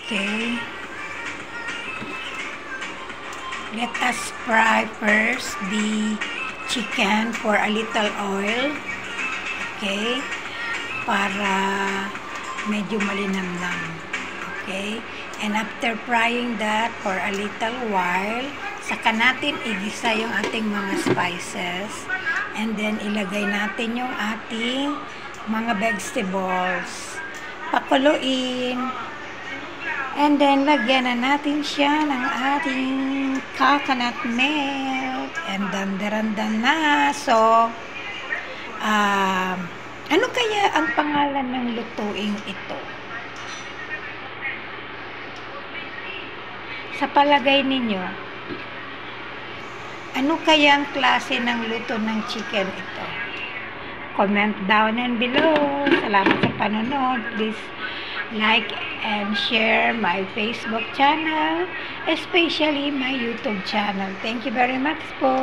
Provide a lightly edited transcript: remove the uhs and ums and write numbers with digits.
Okay. Let us fry first the chicken for a little oil. Okay. Para medyo malinamnam. Okay. And after frying that for a little while, saka natin igisa yung ating mga spices. And then ilagay natin yung ating mga vegetables. Pakuluin. And then, lagyan na natin siya ng ating coconut milk. And dandarandan na. So, ano kaya ang pangalan ng lutuing ito? Sa palagay ninyo, ano kaya ang klase ng luto ng chicken ito? Comment down and below. Salamat sa panonood. Please like and share my Facebook channel, especially my YouTube channel. Thank you very much po.